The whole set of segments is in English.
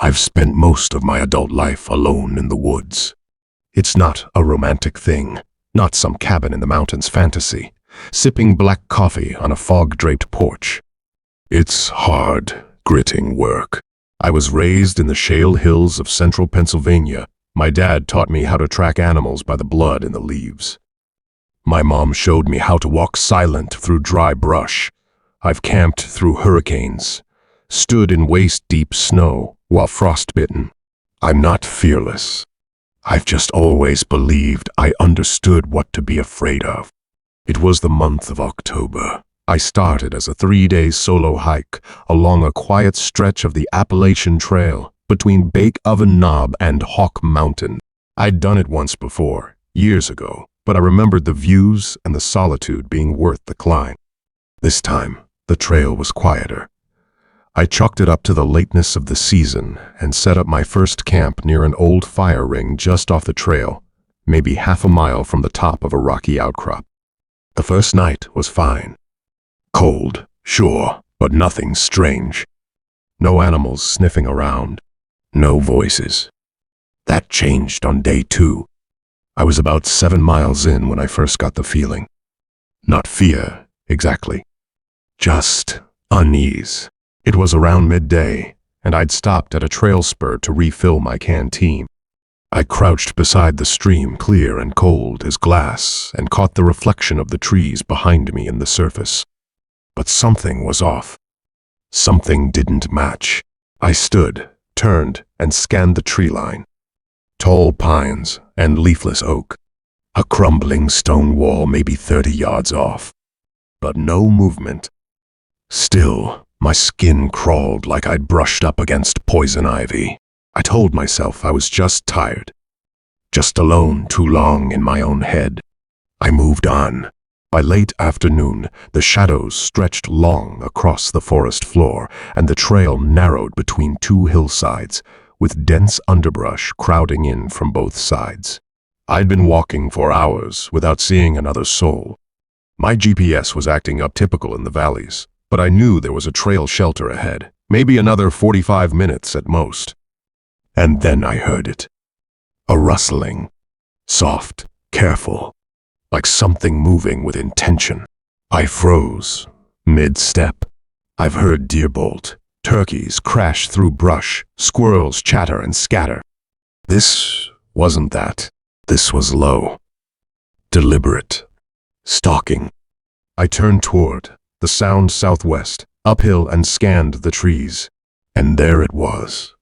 I've spent most of my adult life alone in the woods. It's not a romantic thing, not some cabin in the mountains fantasy, sipping black coffee on a fog-draped porch. It's hard, gritting work. I was raised in the shale hills of central Pennsylvania. My dad taught me how to track animals by the blood in the leaves. My mom showed me how to walk silent through dry brush. I've camped through hurricanes, stood in waist-deep snow while frostbitten. I'm not fearless. I've just always believed I understood what to be afraid of. It was the month of October. I started as a 3-day solo hike along a quiet stretch of the Appalachian Trail between Bake Oven Knob and Hawk Mountain. I'd done it once before, years ago, but I remembered the views and the solitude being worth the climb. This time, the trail was quieter. I chalked it up to the lateness of the season and set up my first camp near an old fire ring just off the trail, maybe half a mile from the top of a rocky outcrop. The first night was fine. Cold, sure, but nothing strange. No animals sniffing around. No voices. That changed on day 2. I was about 7 miles in when I first got the feeling. Not fear, exactly. Just unease. It was around midday, and I'd stopped at a trail spur to refill my canteen. I crouched beside the stream, clear and cold as glass, and caught the reflection of the trees behind me in the surface. But something was off. Something didn't match. I stood, turned, and scanned the tree line. Tall pines and leafless oak. A crumbling stone wall maybe 30 yards off. But no movement. Still, my skin crawled like I'd brushed up against poison ivy. I told myself I was just tired. Just alone too long in my own head. I moved on. By late afternoon, the shadows stretched long across the forest floor, and the trail narrowed between 2 hillsides, with dense underbrush crowding in from both sides. I'd been walking for hours without seeing another soul. My GPS was acting up typical in the valleys, but I knew there was a trail shelter ahead, maybe another 45 minutes at most. And then I heard it. A rustling. Soft, careful, like something moving with intention. I froze, mid-step. I've heard deer bolt, turkeys crash through brush, squirrels chatter and scatter. This wasn't that. This was low. Deliberate. Stalking. I turned toward the sound southwest, uphill, and scanned the trees. And there it was.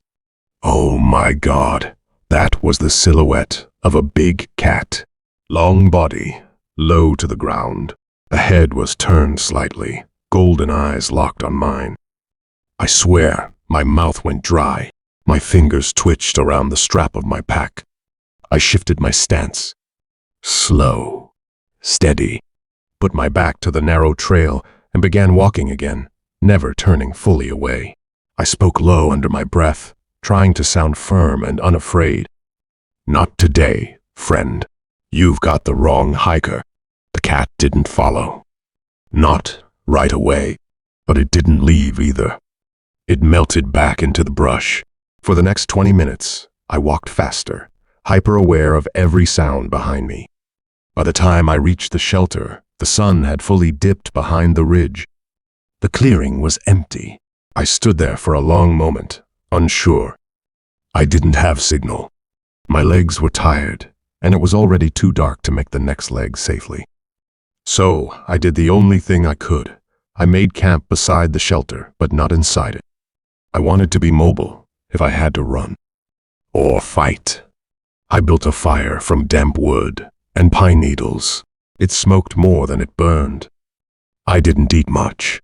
Oh my God, that was the silhouette of a big cat. Long body, low to the ground. The head was turned slightly, golden eyes locked on mine. I swear, my mouth went dry. My fingers twitched around the strap of my pack. I shifted my stance. Slow, steady. Put my back to the narrow trail and began walking again, never turning fully away. I spoke low under my breath, trying to sound firm and unafraid. Not today, friend. You've got the wrong hiker. The cat didn't follow. Not right away, but it didn't leave either. It melted back into the brush. For the next 20 minutes, I walked faster, hyper-aware of every sound behind me. By the time I reached the shelter, the sun had fully dipped behind the ridge. The clearing was empty. I stood there for a long moment, unsure. I didn't have signal. My legs were tired, and it was already too dark to make the next leg safely. So I did the only thing I could. I made camp beside the shelter, but not inside it. I wanted to be mobile if I had to run. Or fight. I built a fire from damp wood and pine needles. It smoked more than it burned. I didn't eat much.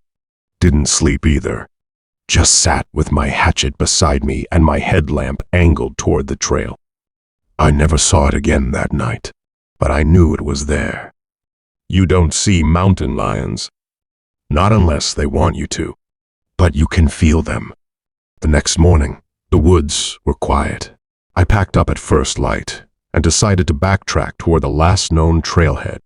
Didn't sleep either. Just sat with my hatchet beside me and my headlamp angled toward the trail. I never saw it again that night, but I knew it was there. You don't see mountain lions. Not unless they want you to. But you can feel them. The next morning, the woods were quiet. I packed up at first light and decided to backtrack toward the last known trailhead.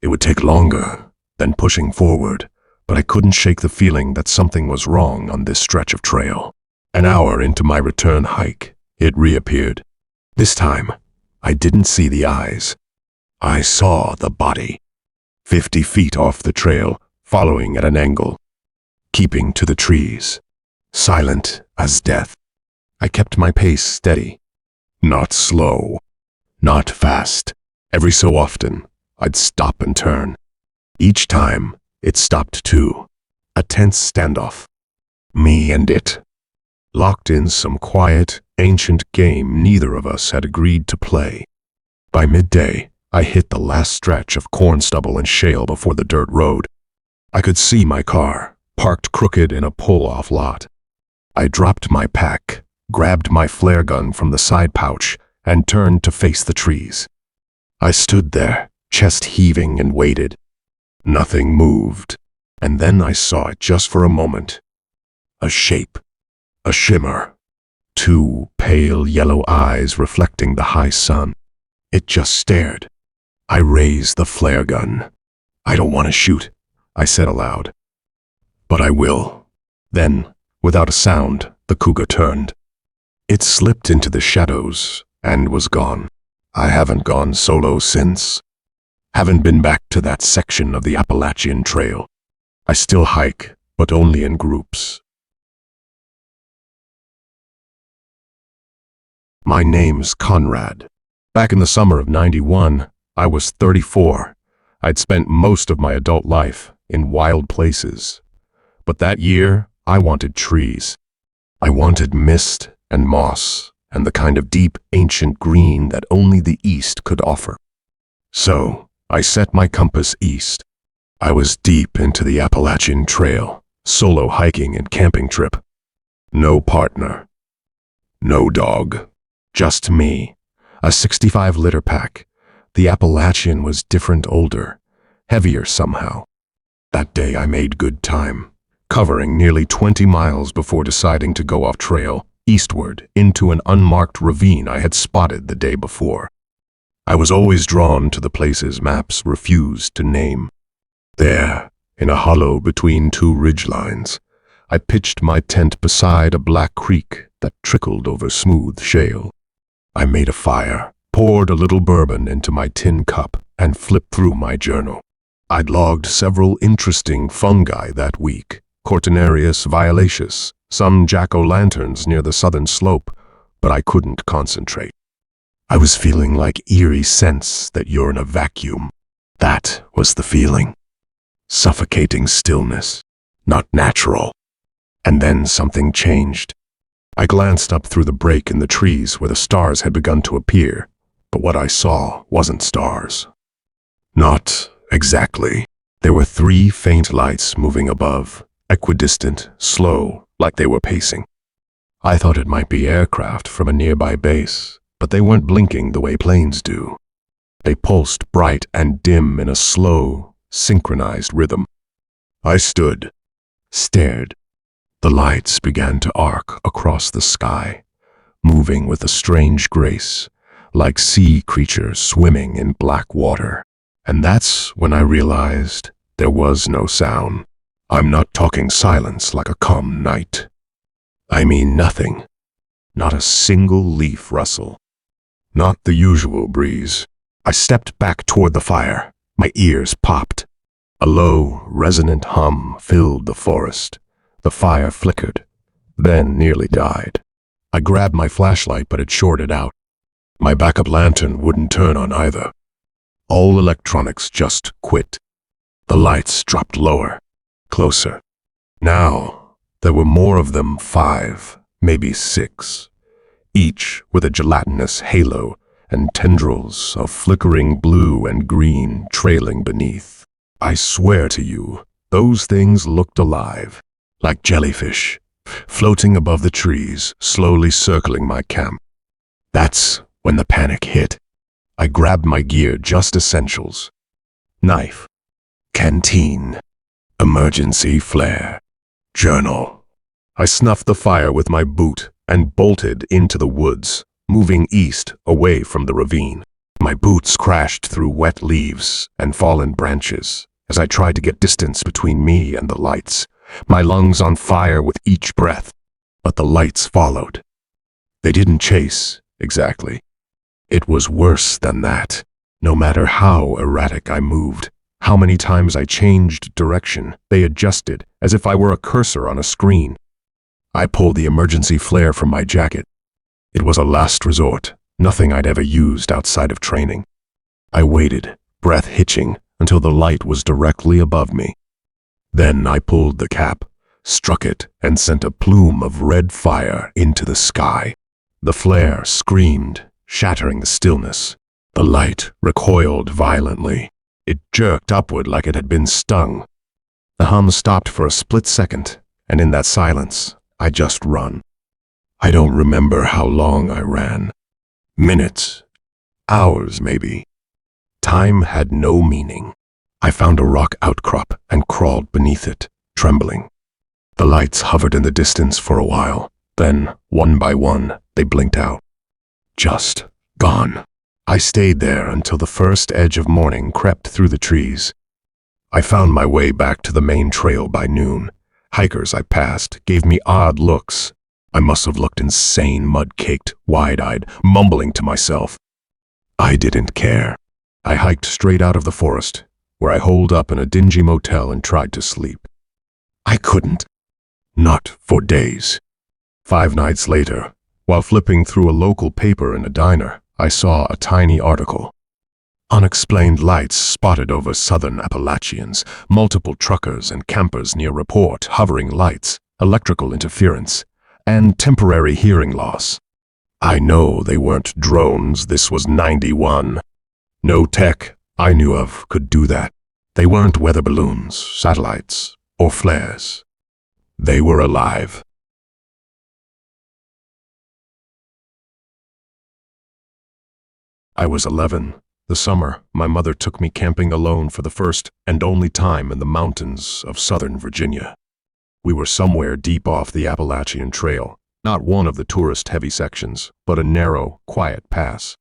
It would take longer than pushing forward, but I couldn't shake the feeling that something was wrong on this stretch of trail. An hour into my return hike, it reappeared. This time, I didn't see the eyes. I saw the body. 50 feet off the trail, following at an angle, keeping to the trees, silent as death. I kept my pace steady. Not slow, not fast. Every so often, I'd stop and turn. Each time, it stopped too. A tense standoff. Me and it. Locked in some quiet, ancient game neither of us had agreed to play. By midday, I hit the last stretch of corn stubble and shale before the dirt road. I could see my car, parked crooked in a pull-off lot. I dropped my pack, grabbed my flare gun from the side pouch, and turned to face the trees. I stood there, chest heaving, and waited. Nothing moved, and then I saw it just for a moment. A shape, a shimmer, 2 pale yellow eyes reflecting the high sun. It just stared. I raised the flare gun. "I don't want to shoot," I said aloud. "But I will." Then, without a sound, the cougar turned. It slipped into the shadows and was gone. I haven't gone solo since. Haven't been back to that section of the Appalachian Trail. I still hike, but only in groups. My name's Conrad. Back in the summer of '91, I was 34. I'd spent most of my adult life in wild places. But that year, I wanted trees. I wanted mist and moss and the kind of deep, ancient green that only the East could offer. So, I set my compass east. I was deep into the Appalachian Trail, solo hiking and camping trip. No partner. No dog. Just me. A 65-liter pack. The Appalachian was different, older, heavier somehow. That day I made good time, covering nearly 20 miles before deciding to go off trail, eastward, into an unmarked ravine I had spotted the day before. I was always drawn to the places maps refused to name. There, in a hollow between 2 ridgelines, I pitched my tent beside a black creek that trickled over smooth shale. I made a fire, poured a little bourbon into my tin cup, and flipped through my journal. I'd logged several interesting fungi that week, Cortinarius violaceus, some jack-o'-lanterns near the southern slope, but I couldn't concentrate. I was feeling like eerie sense that you're in a vacuum. That was the feeling. Suffocating stillness, not natural. And then something changed. I glanced up through the break in the trees where the stars had begun to appear, but what I saw wasn't stars. Not exactly. There were 3 faint lights moving above, equidistant, slow, like they were pacing. I thought it might be aircraft from a nearby base, but they weren't blinking the way planes do. They pulsed bright and dim in a slow, synchronized rhythm. I stood, stared. The lights began to arc across the sky, moving with a strange grace, like sea creatures swimming in black water. And that's when I realized there was no sound. I'm not talking silence like a calm night. I mean nothing. Not a single leaf rustle. Not the usual breeze. I stepped back toward the fire. My ears popped. A low, resonant hum filled the forest. The fire flickered, then nearly died. I grabbed my flashlight, but it shorted out. My backup lantern wouldn't turn on either. All electronics just quit. The lights dropped lower, closer. Now, there were more of them, 5, maybe 6, each with a gelatinous halo and tendrils of flickering blue and green trailing beneath. I swear to you, those things looked alive. Like jellyfish, floating above the trees, slowly circling my camp. That's when the panic hit. I grabbed my gear, just essentials. Knife, canteen, emergency flare, journal. I snuffed the fire with my boot and bolted into the woods, moving east away from the ravine. My boots crashed through wet leaves and fallen branches as I tried to get distance between me and the lights. My lungs on fire with each breath. But the lights followed. They didn't chase, exactly. It was worse than that. No matter how erratic I moved, how many times I changed direction, they adjusted, as if I were a cursor on a screen. I pulled the emergency flare from my jacket. It was a last resort, nothing I'd ever used outside of training. I waited, breath hitching, until the light was directly above me. Then I pulled the cap, struck it, and sent a plume of red fire into the sky. The flare screamed, shattering the stillness. The light recoiled violently. It jerked upward like it had been stung. The hum stopped for a split second, and in that silence, I just run. I don't remember how long I ran. Minutes, hours maybe. Time had no meaning. I found a rock outcrop and crawled beneath it, trembling. The lights hovered in the distance for a while. Then, one by one, they blinked out. Just gone. I stayed there until the first edge of morning crept through the trees. I found my way back to the main trail by noon. Hikers I passed gave me odd looks. I must have looked insane, mud-caked, wide-eyed, mumbling to myself. I didn't care. I hiked straight out of the forest, where I holed up in a dingy motel and tried to sleep. I couldn't. Not for days. 5 nights later, while flipping through a local paper in a diner, I saw a tiny article. Unexplained lights spotted over southern Appalachians, multiple truckers and campers near report hovering lights, electrical interference, and temporary hearing loss. I know they weren't drones, this was 91. No tech I knew of could do that. They weren't weather balloons, satellites, or flares. They were alive. I was 11. The summer, my mother took me camping alone for the first and only time in the mountains of southern Virginia. We were somewhere deep off the Appalachian Trail, not one of the tourist-heavy sections, but a narrow, quiet pass.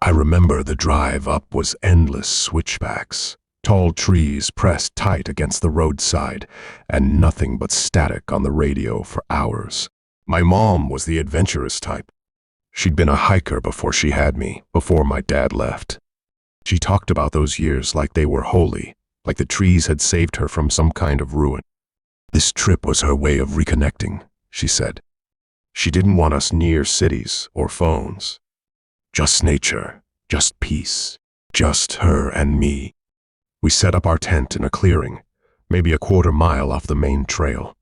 I remember the drive up was endless switchbacks, tall trees pressed tight against the roadside, and nothing but static on the radio for hours. My mom was the adventurous type. She'd been a hiker before she had me, before my dad left. She talked about those years like they were holy, like the trees had saved her from some kind of ruin. This trip was her way of reconnecting, she said. She didn't want us near cities or phones. Just nature, just peace, just her and me. We set up our tent in a clearing, maybe a quarter-mile off the main trail.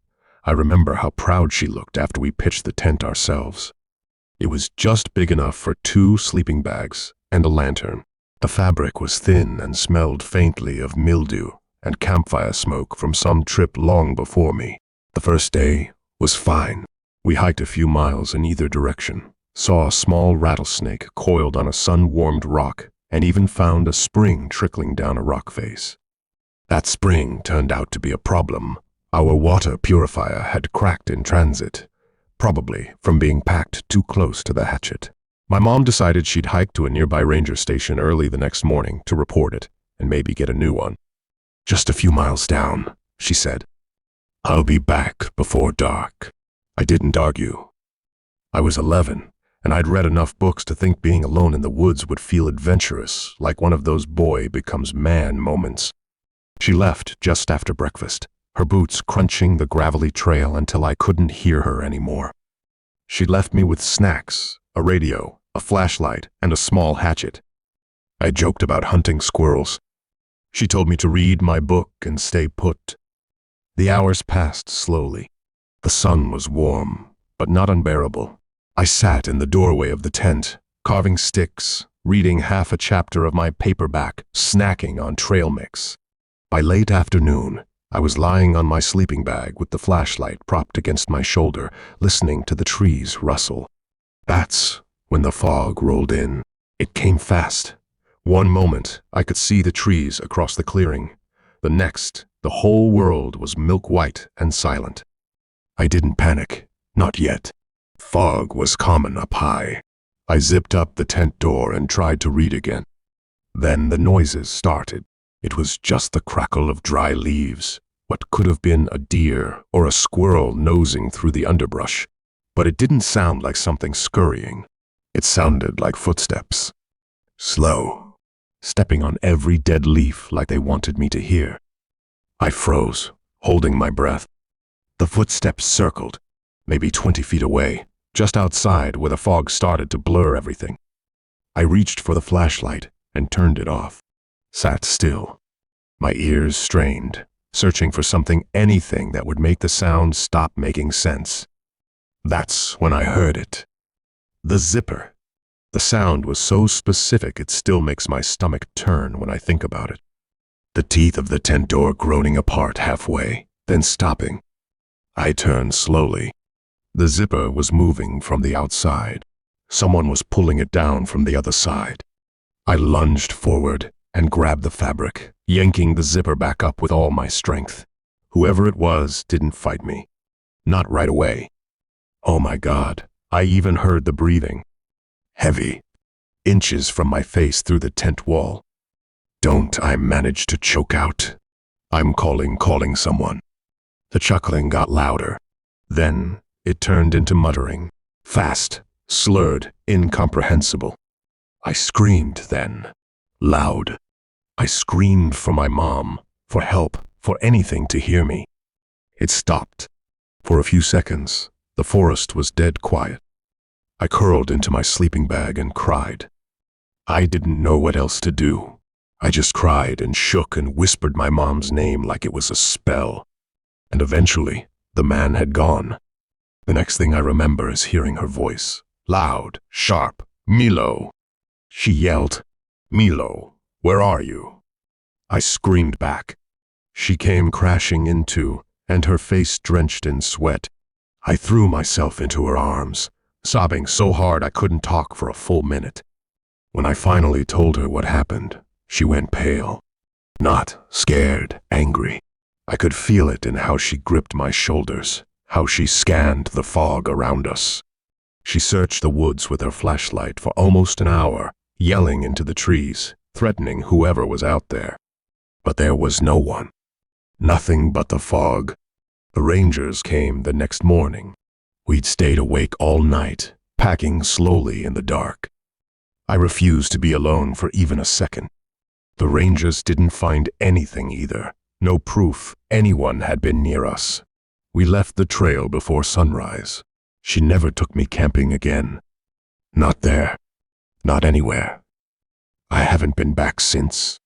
I remember how proud she looked after we pitched the tent ourselves. It was just big enough for 2 sleeping bags and a lantern. The fabric was thin and smelled faintly of mildew and campfire smoke from some trip long before me. The first day was fine. We hiked a few miles in either direction, saw a small rattlesnake coiled on a sun-warmed rock, and even found a spring trickling down a rock face. That spring turned out to be a problem. Our water purifier had cracked in transit, probably from being packed too close to the hatchet. My mom decided she'd hike to a nearby ranger station early the next morning to report it and maybe get a new one. Just a few miles down, she said. I'll be back before dark. I didn't argue. I was 11, and I'd read enough books to think being alone in the woods would feel adventurous, like one of those boy becomes man moments. She left just after breakfast, her boots crunching the gravelly trail until I couldn't hear her anymore. She left me with snacks, a radio, a flashlight, and a small hatchet. I joked about hunting squirrels. She told me to read my book and stay put. The hours passed slowly. The sun was warm, but not unbearable. I sat in the doorway of the tent, carving sticks, reading half a chapter of my paperback, snacking on trail mix. By late afternoon, I was lying on my sleeping bag with the flashlight propped against my shoulder, listening to the trees rustle. That's when the fog rolled in. It came fast. One moment, I could see the trees across the clearing. The next, the whole world was milk-white and silent. I didn't panic, not yet. Fog was common up high. I zipped up the tent door and tried to read again. Then the noises started. It was just the crackle of dry leaves, what could have been a deer or a squirrel nosing through the underbrush. But it didn't sound like something scurrying. It sounded like footsteps. Slow, stepping on every dead leaf like they wanted me to hear. I froze, holding my breath. The footsteps circled, maybe 20 feet away, just outside where the fog started to blur everything. I reached for the flashlight and turned it off. Sat still, my ears strained, searching for anything that would make the sound stop making sense. That's when I heard it. The zipper. The sound was so specific it still makes my stomach turn when I think about it. The teeth of the tent door groaning apart halfway, then stopping. I turned slowly. The zipper was moving from the outside. Someone was pulling it down from the other side. I lunged forward and grabbed the fabric, yanking the zipper back up with all my strength. Whoever it was didn't fight me. Not right away. Oh my God, I even heard the breathing. Heavy, inches from my face through the tent wall. Don't I manage to choke out? I'm calling someone. The chuckling got louder. Then it turned into muttering. Fast, slurred, incomprehensible. I screamed then. Loud. I screamed for my mom, for help, for anything to hear me. It stopped. For a few seconds, the forest was dead quiet. I curled into my sleeping bag and cried. I didn't know what else to do. I just cried and shook and whispered my mom's name like it was a spell. And eventually, the man had gone. The next thing I remember is hearing her voice. Loud, sharp, Milo. She yelled, Milo, where are you? I screamed back. She came crashing into, and her face drenched in sweat. I threw myself into her arms, sobbing so hard I couldn't talk for a full minute. When I finally told her what happened, she went pale. Not scared, angry. I could feel it in how she gripped my shoulders, how she scanned the fog around us. She searched the woods with her flashlight for almost an hour, yelling into the trees, threatening whoever was out there. But there was no one. Nothing but the fog. The rangers came the next morning. We'd stayed awake all night, packing slowly in the dark. I refused to be alone for even a second. The rangers didn't find anything either. No proof anyone had been near us. We left the trail before sunrise. She never took me camping again. Not there. Not anywhere. I haven't been back since.